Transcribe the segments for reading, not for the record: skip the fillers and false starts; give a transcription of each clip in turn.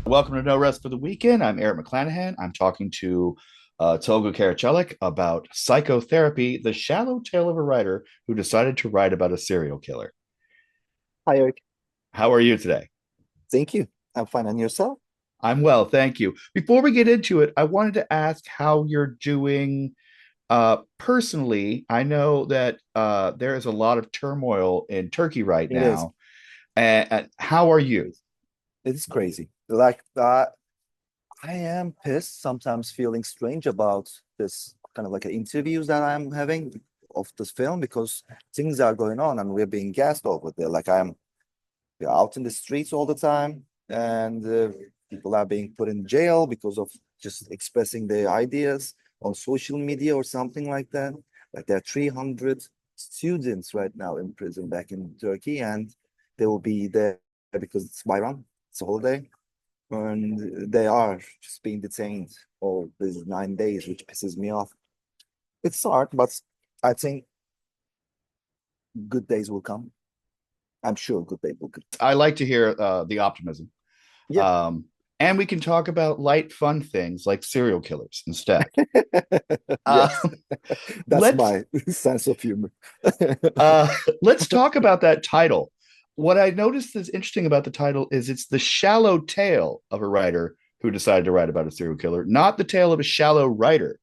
Welcome to No Rest for the Weekend. I'm Eric McClanahan. I'm talking to Tolga Karachelik about Psychotherapy, the shallow tale of a writer who decided to write about a serial killer. Hi, Eric. How are you today? Thank you. I'm fine. And yourself? I'm well, thank you. Before we get into it, I wanted to ask how you're doing personally. I know that there is a lot of turmoil in Turkey right It is. now. And how are you? It's crazy. I am pissed, sometimes feeling strange about this kind of like interviews that I'm having of this film because things are going on and we're being gassed over there. We're out in the streets all the time and people are being put in jail because of just expressing their ideas on social media or something like that. Like there are 300 students right now in prison back in Turkey, and they will be there because it's Bayram, it's a holiday, and they are just being detained all these 9 days, which pisses me off. It's hard, but I think good days will come. I'm sure good days will come. I like to hear the optimism. Yeah. Um, and we can talk about light, fun things like serial killers instead. Uh, Yes, that's let's my sense of humor. uh, let's talk about that title. What I noticed is interesting about the title is it's the shallow tale of a writer who decided to write about a serial killer, not the tale of a shallow writer.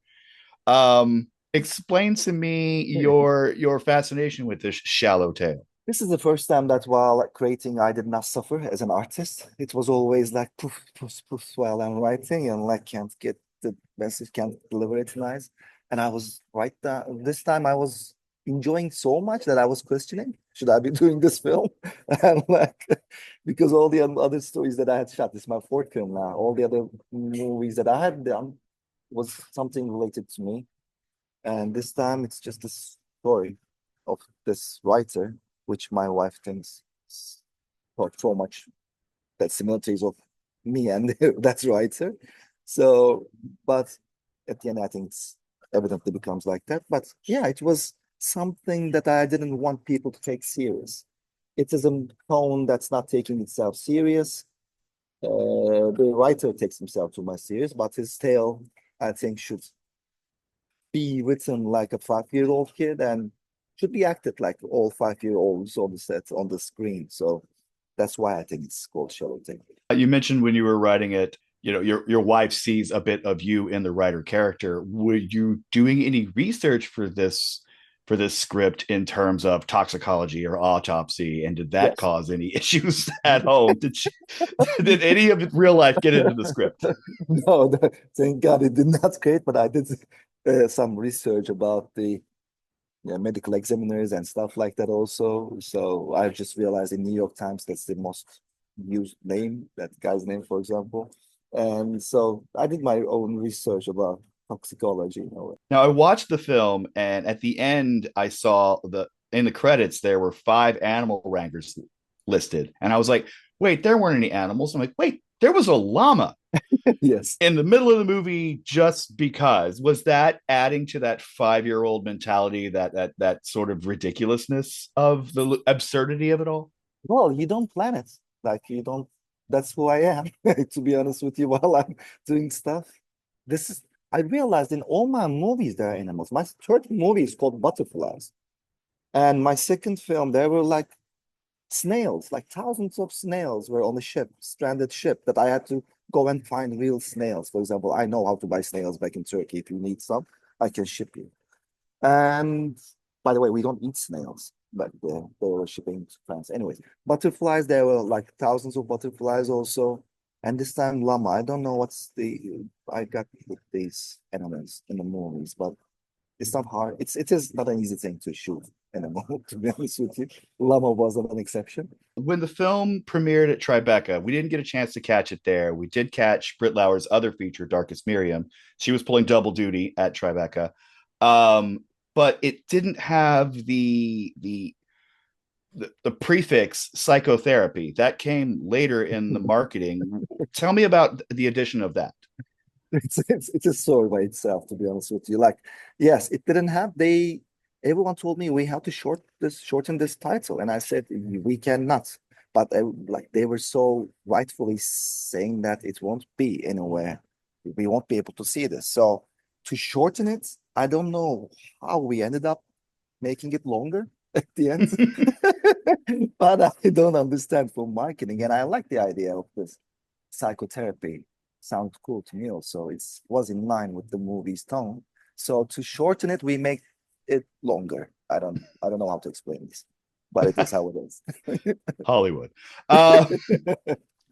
Explain to me your fascination with this shallow tale. This is the first time that while creating, I did not suffer as an artist. It was always like poof, poof, poof while I'm writing and like can't get the message, can't deliver it nice. And I was right that this time I was enjoying so much that I was questioning, should I be doing this film? And like because all the other stories that I had shot, this is my fourth film now. All the other movies that I had done was something related to me. And this time it's just a story of this writer, which my wife thinks thought so much that similarities of me and that writer. So, but at the end, I think it's evidently becomes like that. But yeah, it was something that I didn't want people to take serious. It is a tone that's not taking itself serious. The writer takes himself too much serious, but his tale, I think, should be written like a 5-year-old kid and should be acted like all 5-year-olds on the set on the screen. So that's why I think it's called Shallow Thing. You mentioned when you were writing it, your wife sees a bit of you in the writer character. Were you doing any research for this script in terms of toxicology or autopsy, and did that Yes. cause any issues at home? Did any of real life get into the script? No, thank God it did not create, but I did some research about the medical examiners and stuff like that also. So I just realized in New York Times that's the most used name, that guy's name, for example. And so I did my own research about toxicology, you know. Now I watched the film, and at the end, I saw the in the credits there were five animal wranglers listed, and I was like, "Wait, there weren't any animals." I'm like, "Wait, there was a llama Yes. in the middle of the movie just because." Was that adding to that 5 year old mentality, that sort of ridiculousness of the absurdity of it all? Well, you don't plan it. Like you don't, that's who I am, to be honest with you, while I'm doing stuff. This is, I realized in all my movies there are animals. My third movie is called Butterflies. And my second film, there were like snails, like thousands of snails were on a ship, stranded ship, that I had to go and find real snails. For example, I know how to buy snails back in Turkey. If you need some, I can ship you. And by the way, we don't eat snails, but they were shipping to France. Anyways, butterflies, there were like thousands of butterflies also. And this time llama. I don't know what's the I got with these animals in the movies, but it's not hard. It is not an easy thing to shoot animal, to be honest with you. Llama wasn't an exception. When the film premiered at Tribeca, we didn't get a chance to catch it there. We did catch Britt Lauer's other feature, Darkest Miriam. She was pulling double duty at Tribeca. Um, but it didn't have the prefix psychotherapy that came later in the marketing. Tell me about the addition of that. It's a story by itself, to be honest with you. Like, yes, it didn't have everyone told me we have to shorten this title. And I said we cannot. but like they were so rightfully saying that it won't be anywhere. We won't be able to see this. So to shorten it, I don't know how we ended up making it longer at the end. But I don't understand from marketing. And I like the idea of this psychotherapy. Sounds cool to me also. It was in line with the movie's tone. So to shorten it, we make it longer. I don't know how to explain this, but it is how it is. Hollywood. Uh,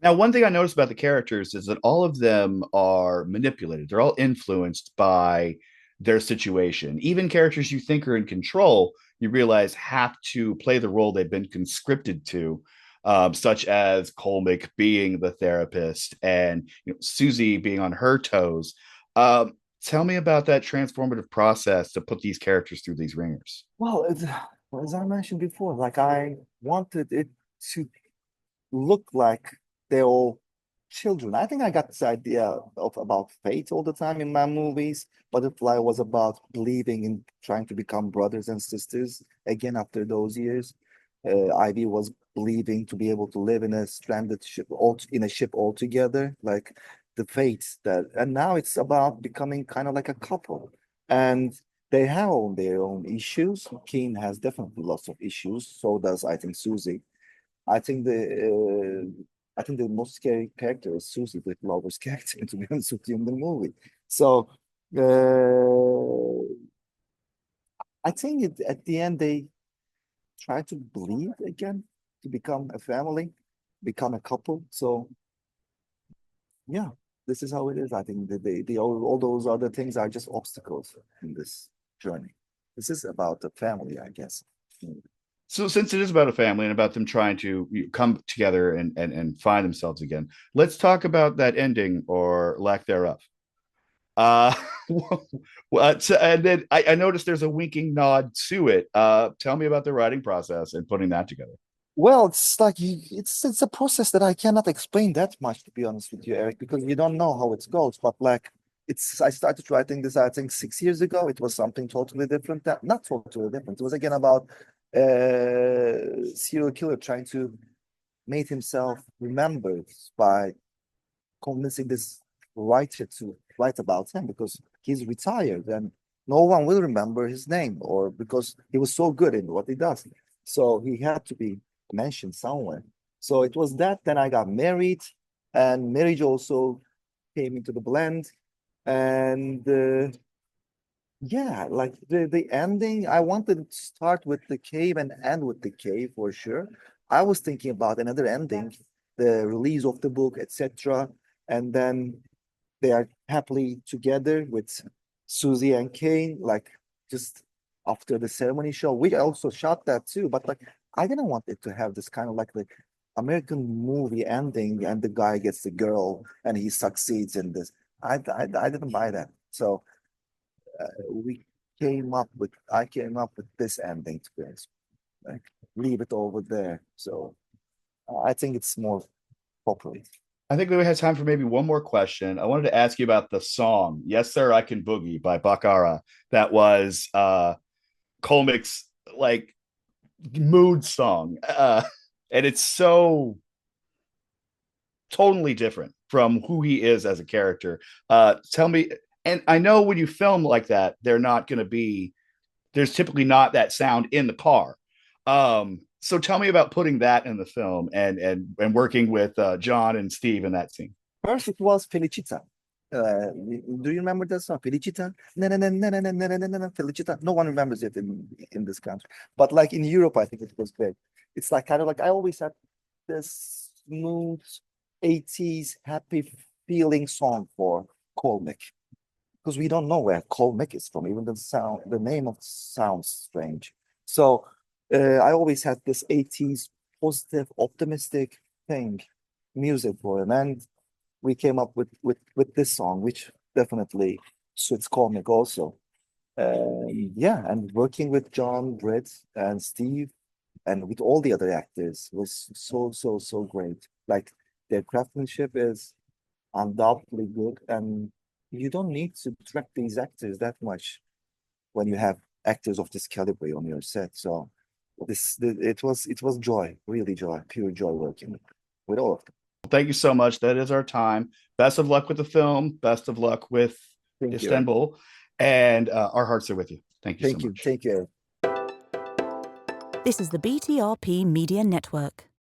Now, one thing I noticed about the characters is that all of them are manipulated. They're all influenced by their situation. Even characters you think are in control, you realize have to play the role they've been conscripted to, such as Colmick being the therapist and Susie being on her toes. Tell me about that transformative process to put these characters through these ringers. Well, as I mentioned before, like I wanted it to look like they're all children. I think I got this idea of about fate all the time in my movies. Butterfly was about believing in trying to become brothers and sisters again after those years. Ivy was believing to be able to live in a stranded ship, all in a ship altogether, like the fates that. And now it's about becoming kind of like a couple, and they have all their own issues. Keen has definitely lots of issues. So does I think Susie. I think the most scary character is Susie, the lover's character, to be honest with you, in the movie. So I think at the end they try to bleed again to become a family, become a couple. So yeah, this is how it is. I think all those other things are just obstacles in this journey. This is about the family, I guess. So, since it is about a family and about them trying to come together and find themselves again, let's talk about that ending or lack thereof. Uh, and then I noticed there's a winking nod to it. Tell me about the writing process and putting that together. Well, it's like it's a process that I cannot explain that much, to be honest with you, Eric, because you don't know how it goes. But like it's I started writing this, I think 6 years ago. It was something totally different. That not totally different. It was again about serial killer trying to make himself remembered by convincing this writer to write about him because he's retired and no one will remember his name or because he was so good in what he does. So he had to be mentioned somewhere. So it was that. Then I got married, and marriage also came into the blend. And yeah, like the ending, I wanted to start with the cave and end with the cave for sure. I was thinking about another ending, the release of the book, etc. And then they are happily together with Susie and Kane, like just after the ceremony show. We also shot that too, but like I didn't want it to have this kind of like the American movie ending and the guy gets the girl and he succeeds in this. I didn't buy that. So we I came up with this ending to be honest. Like leave it over there. So I think it's more appropriate. I think we have time for maybe one more question. I wanted to ask you about the song "Yes Sir, I Can Boogie" by Bakara. That was Colmick's like mood song, and it's so totally different from who he is as a character. Tell me, and I know when you film like that, there's typically not that sound in the car. So tell me about putting that in the film and working with John and Steve in that scene. First, it was Felicita. Do you remember that song? Felicita? Na, na, na, na, na, na, na, na, na, na, Felicita. No one remembers it in this country. But like in Europe, I think it was big. It's like kind of like I always had this smooth 80s happy feeling song for Colmick. Because we don't know where Colmick is from. Even the name of sounds strange. So I always had this 80s positive, optimistic thing, music for him. And we came up with this song, which definitely suits comic also. Yeah, and working with John, Britt, and Steve, and with all the other actors was so great. Like their craftsmanship is undoubtedly good, and you don't need to direct these actors that much when you have actors of this caliber on your set. So It was joy, really joy, pure joy working with all of them. Thank you so much. That is our time. Best of luck with the film. Best of luck with Thank you. Istanbul. And our hearts are with you. Thank you so much. Thank you. This is the BTRP Media Network.